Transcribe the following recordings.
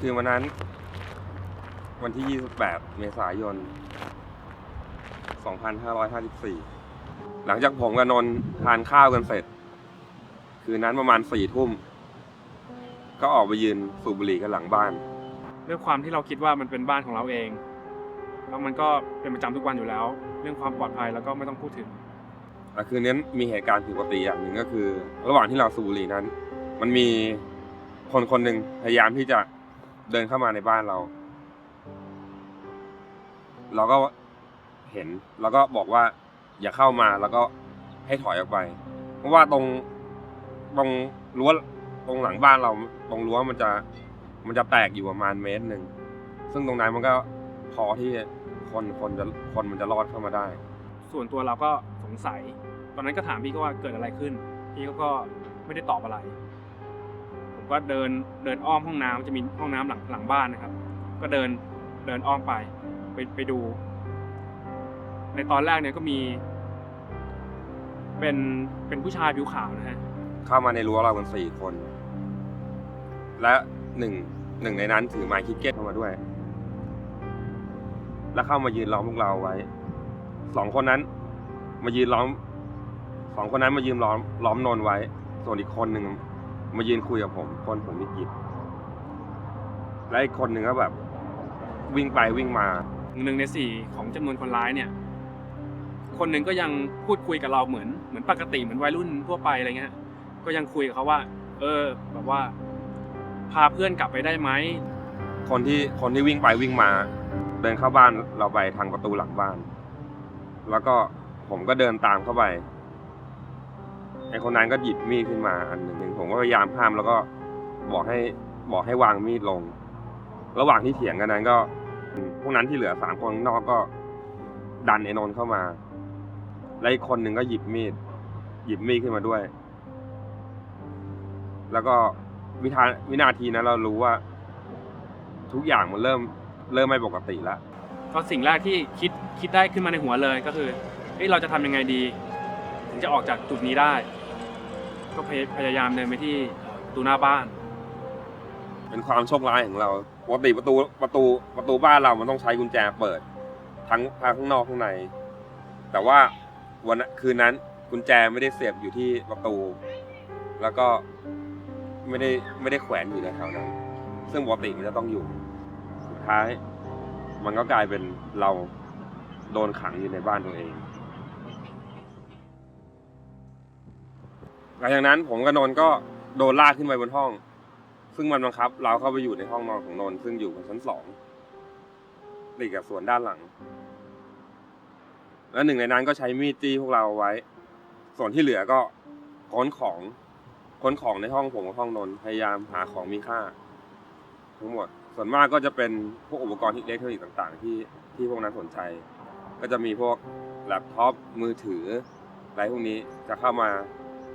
คืนวันนั้นวันที่28เมษายน2554หลังจากผมกับนนท์ทานข้าวกันเสร็จคืนนั้นประมาณ4 ทุ่มก็ออกไปยืนสูบบุหรี่กันหลังบ้านด้วยความที่เราคิดว่ามันเป็นบ้านของเราเองแล้วมันก็เป็นประจำทุกวันอยู่แล้วเรื่องความปลอดภัยแล้วก็ไม่ต้องพูดถึงแต่คืนนั้นมีเหตุการณ์ผิดปกติอย่างหนึ่งก็คือระหว่างที่เราสูบบุหรี่นั้นมันมีคนหนึ่งพยายามที่จะเดินเข้ามาในบ้านเราก็เห็นแล้วก็บอกว่าอย่าเข้ามาแล้วก็ให้ถอยออกไปเพราะว่าตรงรั้วตรงหลังบ้านเราตรงรั้วมันจะแตกอยู่ประมาณ1 เมตรซึ่งตรงนั้นมันก็พอที่คนมันจะรอดเข้ามาได้ส่วนตัวเราก็สงสัยตอนนั้นก็ถามพี่ก็ว่าเกิดอะไรขึ้นพี่ก็ไม่ได้ตอบอะไรผมก็เดินอ้อมห้องน้ำจะมีห้องน้ำหลังบ้านนะครับก็เดินอ้อมไปดูในตอนแรกเนี่ยก็มีเป็นผู้ชายผิวขาวนะฮะเข้ามาในรั้วเรากัน4 คนและหนึ่งในนั้นถือไม้คิกเก็ตเข้ามาด้วยแล้วเข้ามายืนล้อมพวกเราไว้2 คนนั้นมายืนล้อม2 คนนั้นมายืนล้อมนนไว้ส่วนอีกคนหนึ่งมายืนคุยกับผมมีกิจและอีกคนหนึ่งก็แบบวิ่งไปวิ่งมา1 ใน 4ของจำนวนคนร้ายเนี่ยคนหนึ่งก็ยังพูดคุยกับเราเหมือนปกติเหมือนวัยรุ่นทั่วไปอะไรเงี้ยก็ยังคุยกับเขาว่าแบบว่าพาเพื่อนกลับไปได้ไหมคนที่วิ่งไปวิ่งมาเดินเข้าบ้านเราไปทางประตูหลังบ้านแล้วก็ผมก็เดินตามเข้าไปไอ้คนนั้นก็หยิบมีดขึ้นมาอันหนึ่งผมก็พยายามห้ามแล้วก็บอกให้วางมีดลงระหว่างที่เถียงกันนั้นก็พวกนั้นที่เหลือ3 คนนอกก็ดันไอ้นนท์เข้ามาและอีกคนหนึ่งก็หยิบมีดขึ้นมาด้วยแล้วก็วินาทีนั้นเรารู้ว่าทุกอย่างมันเริ่มไม่ปกติแล้วก็สิ่งแรกที่คิดได้ขึ้นมาในหัวเลยก็คือเราจะทำยังไงดีถึงจะออกจากจุดนี้ได้ก็พยายามเดินไปที่ประตูหน้าบ้านเป็นความโชคร้ายของเราปกติประตูบ้านเรามันต้องใช้กุญแจเปิดทั้งข้างนอกข้างในแต่ว่าคืนนั้นกุญแจไม่ได้เสียบอยู่ที่ประตูแล้วก็ไม่ได้แขวนอยู่ในแถวนั้นซึ่งปกติมันจะต้องอยู่สุดท้ายมันก็กลายเป็นเราโดนขังอยู่ในบ้านตัวเองหลังจากนั้นผมกับนนท์ก็โดนลากขึ้นไปบนห้องซึ่งมันบังคับเราเข้าไปอยู่ในห้องนอนของนนท์ซึ่งอยู่บนชั้น2ติดกับส่วนด้านหลังและ1 ในนั้นก็ใช้มีดจี้พวกเราไว้ส่วนที่เหลือก็ค้นของในห้องผมกับห้องนนท์พยายามหาของมีค่าทั้งหมดส่วนมากก็จะเป็นพวกอุปกรณ์อิเล็กทรอนิกส์ต่างๆที่พวกนั้นสนใจก็จะมีพวกแล็ปท็อปมือถืออะไรพวกนี้จะเข้ามา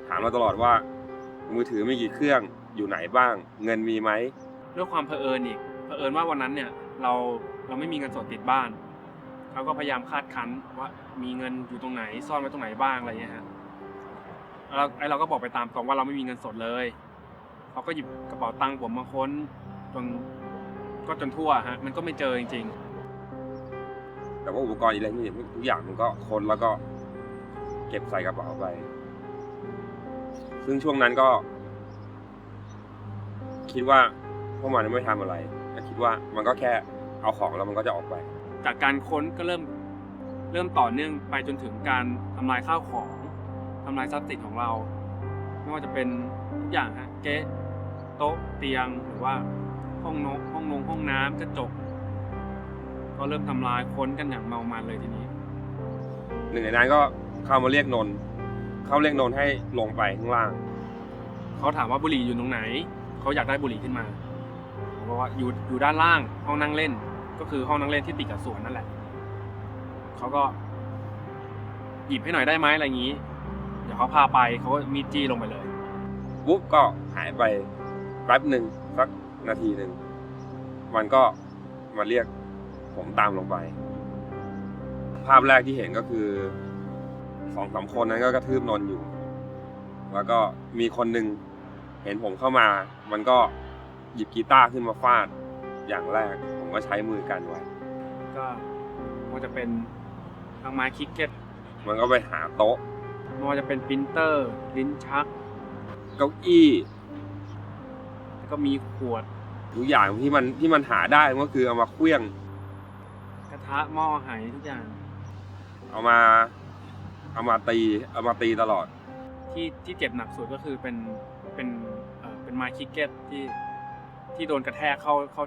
ถามเราตลอดว่ามือถือมีกี่เครื่องอยู่ไหนบ้างเงินมีไหมด้วยความเผอิญว่าวันนั้นเนี่ยเราไม่มีเงินสดติดบ้านเขาก็พยายามคาดคั้นว่ามีเงินอยู่ตรงไหนซ่อนไว้ตรงไหนบ้างอะไรเงี้ยฮะเราก็บอกไปตามตรงว่าเราไม่มีเงินสดเลยเขาก็หยิบกระเป๋าตังค์ผมมาค้นจนทั่วฮะมันก็ไม่เจอจริงๆแต่ว่าอุปกรณ์อิเล็กทรอนิกส์ทุกอย่างมันก็ค้นแล้วก็เก็บใส่กระเป๋าไปซึ่งช่วงนั้นก็คิดว่าพวกมันไม่ทำอะไรแต่คิดว่ามันก็แค่เอาของแล้วมันก็จะออกไปจากการค้นก็เริ่มต่อเนื่องไปจนถึงการทำลายข้าวของทำลายทรัพย์สินของเราไม่ว่าจะเป็นทุกอย่างฮะเก๊ะโต๊ะเตียงหรือว่าห้องน้ำกระจกก็เริ่มทำลายค้นกันอย่างเมามันเลยทีนี้1 ในนั้นก็เข้าเรียกนนท์ให้ลงไปข้างล่างเขาถามว่าบุหรี่อยู่ตรงไหนเขาอยากได้บุหรี่ขึ้นมาผมบอกว่าอยู่ด้านล่างห้องนั่งเล่นก็คือห้องนั่งเล่นที่ติดกับสวนนั่นแหละเขาก็หยิบให้หน่อยได้ไหมอะไรอย่างนี้เดี๋ยวเขาพาไปเขาก็มีดจี้ลงไปเลยปุ๊บก็หายไปแป๊บหนึ่งสักนาทีหนึ่งมันก็มาเรียกผมตามลงไปภาพแรกที่เห็นก็คือ2-3 คนนั้นก็กระทืบนนท์อยู่แล้วก็มีคนหนึ่งเห็นผมเข้ามามันก็หยิบกีตาร์ขึ้นมาฟาด อย่างแรกผมก็ใช้มือกันไว้ ก็มันจะเป็นทางไม้คิกเก็ต มันก็ไปหาโต๊ะ ไม่ว่าจะเป็นปรินเตอร์ลิ้นชัก เก้าอี้ แล้วก็มีขวด ทุกอย่างที่มันหาได้ก็คือเอามาเคลี้ยง กระทะหม้อไหทุกอย่าง เอามาตีตลอด ที่เจ็บหนักสุดก็คือเป็นไม้คิกเก็ตที่โดนกระแทกเข้า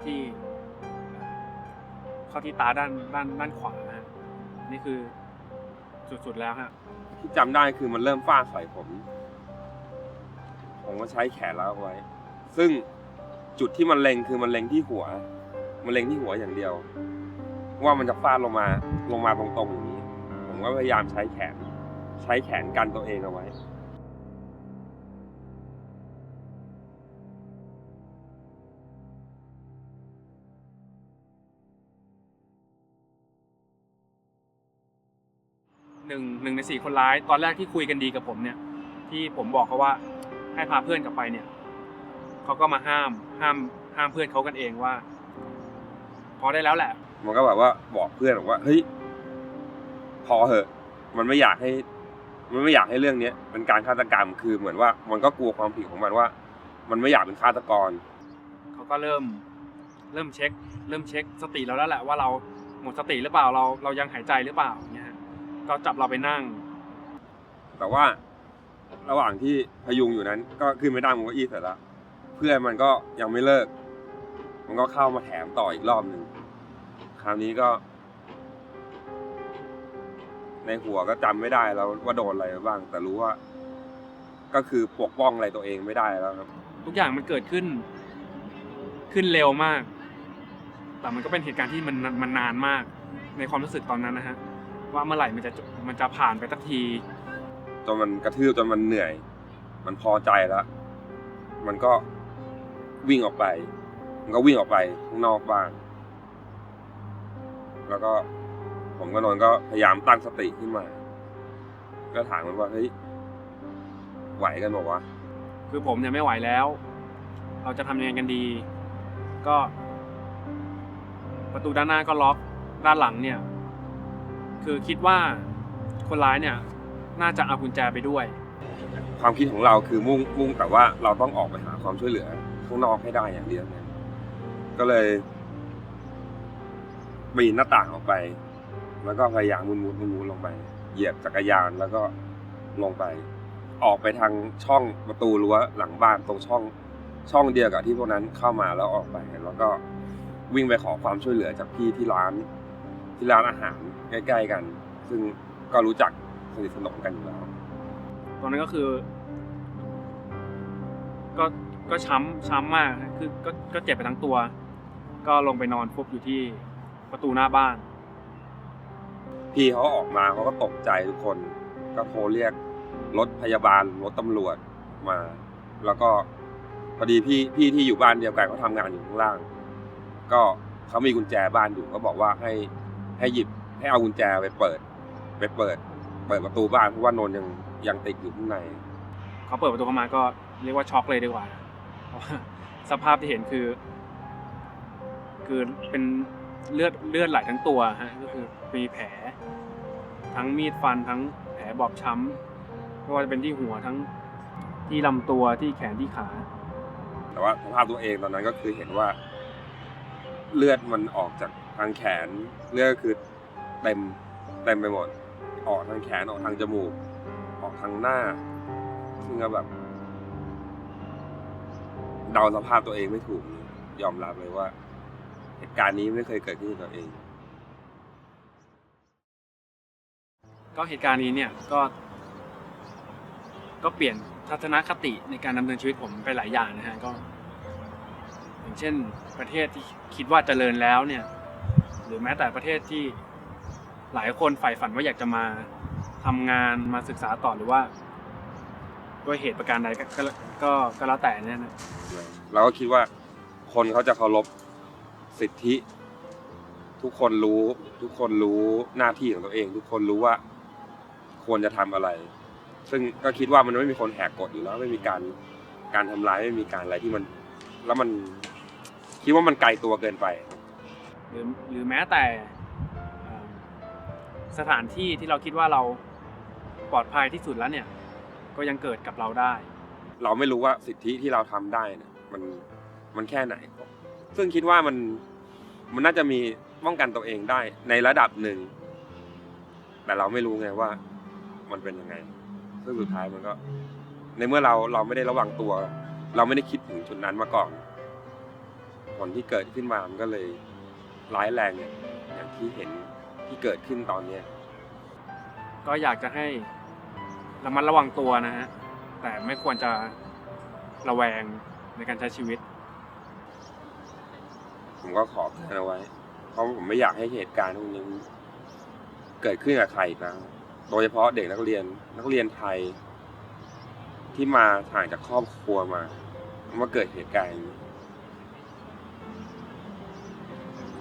ที่ตาด้านขวาฮะนี่คือสุดๆแล้วฮะ ที่จำได้คือมันเริ่มฟาดใส่ผมก็ใช้แขนแล้วไว้ ซึ่งจุดที่มันเล็งคือมันเล็งที่หัว มันเล็งที่หัวอย่างเดียว ว่ามันจะฟาดลงมาตรงๆอย่างนี้ ผมก็พยายามใช้แขนกันตัวเองเอาไว้ หนึ่งใน4คนร้ายตอนแรกที่คุยกันดีกับผมเนี่ยที่ผมบอกเขาว่าให้พาเพื่อนกลับไปเนี่ยเขาก็มาห้ามเพื่อนเขากันเองว่าพอได้แล้วแหละ มันก็แบบว่าบอกเพื่อนบอกว่าเฮ้ยพอเหอะมันไม่อยากให้เรื่องนี้เป็นการฆาตกรรมคือเหมือนว่ามันก็กลัวความผิดของมันว่า มันไม่อยากเป็นฆาตกร เขาก็เริ่มเช็คสติเราแล้วแหละว่าเราหมดสติหรือเปล่าเรายังหายใจหรือเปล่าเนี่ยก็จับเราไปนั่ง แต่ว่าระหว่างที่พยุงอยู่นั้นก็ขึ้นไม่ได้มันก็อี้เสร็จแล้วเพื่อนมันก็ยังไม่เลิกมันก็เข้ามาแถมต่ออีกรอบหนึ่งคราวนี้ก็ในหัวก็จำไม่ได้แล้วว่าโดนอะไรบ้างแต่รู้ว่าก็คือปกป้องอะไรตัวเองไม่ได้แล้วครับ ทุกอย่างมันเกิดขึ้นเร็วมาก แต่มันก็เป็นเหตุการณ์ที่มันนานมากในความรู้สึกตอนนั้นนะฮะว่าเมื่อไหร่มันจะผ่านไปสักทีจนมันกระทืบจนมันเหนื่อยมันพอใจแล้วมันก็วิ่งออกไปข้างนอกบ้านแล้วก็ผมกับนนท์ก็พยายามตั้งสติขึ้นมาก็ถามมันว่าเฮ้ยไหวกันบอกว่าคือผมเนี่ยไม่ไหวแล้วเราจะทำยังไงกันดีก็ประตูด้านหน้าก็ล็อกด้านหลังเนี่ยคือคิดว่าคนร้ายเนี่ยน่าจะเอากุญแจไปด้วยความคิดของเราคือมุ่งแต่ว่าเราต้องออกไปหาความช่วยเหลือข้างนอกให้ได้อย่างเดียวเนี่ยก็เลยปีนหน้าต่างออกไปแล้วก็พยายามมุนลงไปเหยียบจักรยานแล้วก็ลงไปออกไปทางช่องประตูรั้วหลังบ้านตรงช่องเดียวกับที่พวกนั้นเข้ามาแล้วออกไปแล้วก็วิ่งไปขอความช่วยเหลือจากพี่ที่ร้านอาหารใกล้ๆกันซึ่งก็รู้จักสนิทสนมกันอยู่แล้วตอนนั้นก็คือก็ช้ำมากคือก็เจ็บไปทั้งตัวก็ลงไปนอนฟุบอยู่ที่ประตูหน้าบ้านพี่เขาออกมาเขาก็ตกใจทุกคนก็โทรเรียกรถพยาบาลรถตำรวจมาแล้วก็พอดีพี่ที่อยู่บ้านเดียวกันเขาทำงานอยู่ข้างล่างก็เขามีกุญแจบ้านอยู่ก็บอกว่าให้หยิบให้เอากุญแจไปเปิดประตูบ้านเพราะว่านนท์ยังติดอยู่ข้างในเขาเปิดประตูเข้ามาก็เรียกว่าช็อกเลยดีกว่าสภาพที่เห็นคือเป็นเลือดไหลทั้งตัวฮะก็คือมีแผลทั้งมีดฟันทั้งแผลบอบช้ำไม่ว่าจะเป็นที่หัวทั้งที่ลำตัวที่แขนที่ขาแต่ว่าสภาพตัวเองตอนนั้นก็คือเห็นว่าเลือดมันออกจากทางแขนเลือดคือเต็มไปหมดออกทางแขนออกทางจมูกออกทางหน้าซึ่งก็แบบเดาสภาพตัวเองไม่ถูกยอมรับเลยว่าเหตุการณ์นี้ไม่เคยเกิดขึ้นกับตัวเองก็เหตุการณ์นี้เนี่ยก็เปลี่ยนทัศนคติในการดำเนินชีวิตผมไปหลายอย่างนะฮะก็อย่างเช่นประเทศที่คิดว่าเจริญแล้วเนี่ยหรือแม้แต่ประเทศที่หลายคนใฝ่ฝันว่าอยากจะมาทำงานมาศึกษาต่อหรือว่าด้วยเหตุประการใดก็แล้วแต่เนี่ยนะเราก็คิดว่าคนเขาจะเคารพสิทธิทุกคนรู้หน้าที่ของตัวเองทุกคนรู้ว่าควรจะทำอะไรซึ่งก็คิดว่ามันไม่มีคนแหกกฎอยู่แล้วไม่มีการทำร้ายไม่มีการอะไรที่มันแล้วมัน คิดว่ามันไกลตัวเกินไป หรือแม้แต่เอ่อสถานที่ที่เราคิดว่าเราปลอดภัยที่สุดแล้วเนี่ยก็ยังเกิดกับเราได้ เราไม่รู้ว่าสิทธิที่เราทำได้เนี่ยมันแค่ไหน ซึ่งคิดว่ามันน่าจะมีป้องกันตัวเองได้ในระดับหนึ่ง แต่เราไม่รู้ไงว่ามันเป็นยังไง ซึ่งสุดท้ายมันก็ ในเมื่อเราไม่ได้ระวังตัว เราไม่ได้คิดถึงจุดนั้นมาก่อนผลที่เกิดขึ้นมามันก็เลยร้ายแรงอย่างที่เห็นที่เกิดขึ้นตอนเนี้ย ก็อยากจะให้ระมัดระวังตัวนะฮะแต่ไม่ควรจะระแวงในการใช้ชีวิต ผมก็ขอเตือนเอาไว้ เพราะผมไม่อยากให้เหตุการณ์พวกนี้เกิดขึ้นกับใครอีกแล้วโดยเฉพาะเด็กนักเรียนไทย ที่มาห่างจากครอบครัวมาเกิดเหตุการณ์อย่างนี้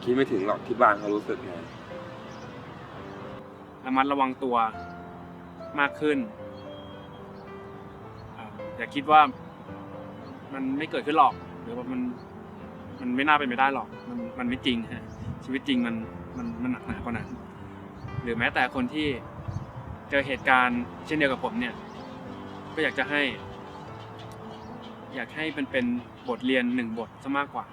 คิดไม่ถึงหรอกที่บ้านเขารู้สึกไง ระมัดระวังตัวมากขึ้นอย่าคิดว่ามันไม่เกิดขึ้นหรอกหรือว่ามันไม่น่าเป็นไปได้หรอกมันไม่จริงฮะชีวิตจริงมันหนักหนากว่านั้นหรือแม้แต่คนที่เจอเหตุการณ์เช่นเดียวกับผมเนี่ยก็อยากให้เป็นบทเรียนหนึ่งบทซะมากกว่า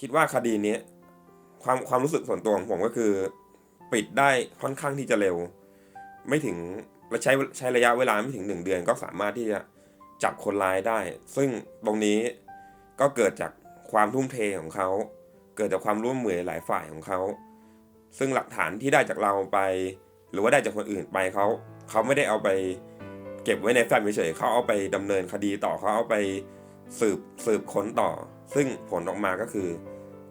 คิดว่าคดีนี้ความรู้สึกส่วนตัวของผมก็คือปิดได้ค่อนข้างที่จะเร็ว ไม่ถึงและใช้ระยะเวลาไม่ถึง1 เดือนก็สามารถที่จะจับคนร้ายได้ ซึ่งตรงนี้ก็เกิดจากความทุ่มเทของเขาเกิดจากความร่วมมือหลายฝ่ายของเขาซึ่งหลักฐานที่ได้จากเราไป หรือว่าได้จากคนอื่นไปเขาไม่ได้เอาไปเก็บไว้ในแฟ้มเฉยๆเขาเอาไปดำเนินคดีต่อเขาเอาไปสืบค้นต่อ ซึ่งผลออกมาก็คือ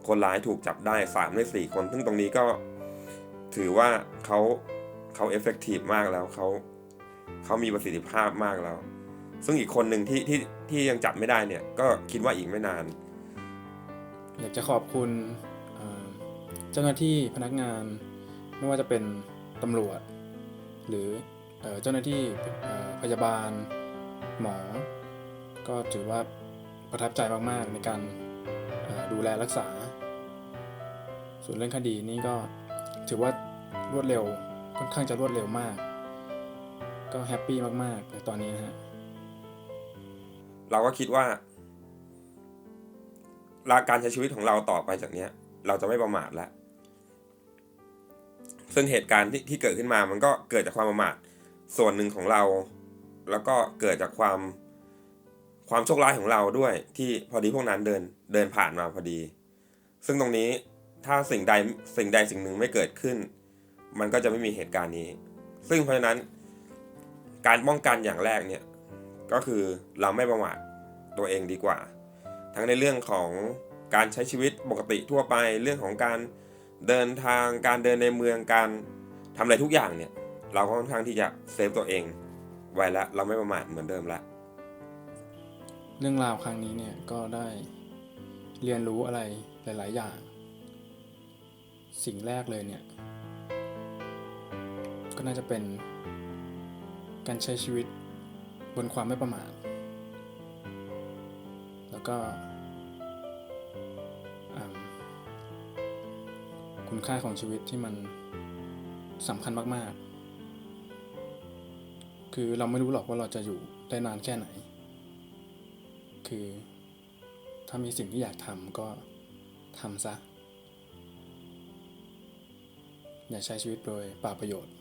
คนร้ายถูกจับได้3 ใน 4 คนซึ่งตรงนี้ก็ถือว่าเขาเอฟเฟกตีฟมากแล้วเขามีประสิทธิภาพมากแล้ว ซึ่งอีกคนหนึ่งที่ยังจับไม่ได้เนี่ยก็คิดว่าอีกไม่นาน อยากจะขอบคุณเจ้าหน้าที่พนักงานไม่ว่าจะเป็นตำรวจหรือเจ้าหน้าที่พยาบาลหมอก็ถือว่าประทับใจมากๆในการดูแลรักษาส่วนเรื่องคดีนี่ก็ถือว่ารวดเร็วค่อนข้างจะรวดเร็วมากก็แฮปปี้มากๆในตอนนี้นะฮะ เราก็คิดว่าการใช้ชีวิตของเราต่อไปจากนี้เราจะไม่ประมาทแล้วซึ่งเหตุการณ์ที่เกิดขึ้นมามันก็เกิดจากความประมาทส่วนหนึ่งของเราแล้วก็เกิดจากความโชคร้ายของเราด้วยที่พอดีพวกนั้นเดินผ่านมาพอดีซึ่งตรงนี้ถ้าสิ่งใดสิ่งหนึ่งไม่เกิดขึ้นมันก็จะไม่มีเหตุการณ์นี้ซึ่งเพราะฉะนั้นการป้องกันอย่างแรกเนี่ยก็คือเราไม่ประมาทตัวเองดีกว่าทั้งในเรื่องของการใช้ชีวิตปกติทั่วไปเรื่องของการเดินทางการเดินในเมืองการทำอะไรทุกอย่างเนี่ยเราก็ค่อนข้างที่จะเซฟตัวเองไว้แล้วเราไม่ประมาทเหมือนเดิมแล้วเรื่องราวครั้งนี้เนี่ยก็ได้เรียนรู้อะไรหลายๆอย่างสิ่งแรกเลยเนี่ยก็น่าจะเป็นการใช้ชีวิตบนความไม่ประมาทแล้วก็คุณค่าของชีวิตที่มันสำคัญมากๆคือเราไม่รู้หรอกว่าเราจะอยู่ได้นานแค่ไหนคือถ้ามีสิ่งที่อยากทำก็ทำซะอย่าใช้ชีวิตโดยเปล่าประโยชน์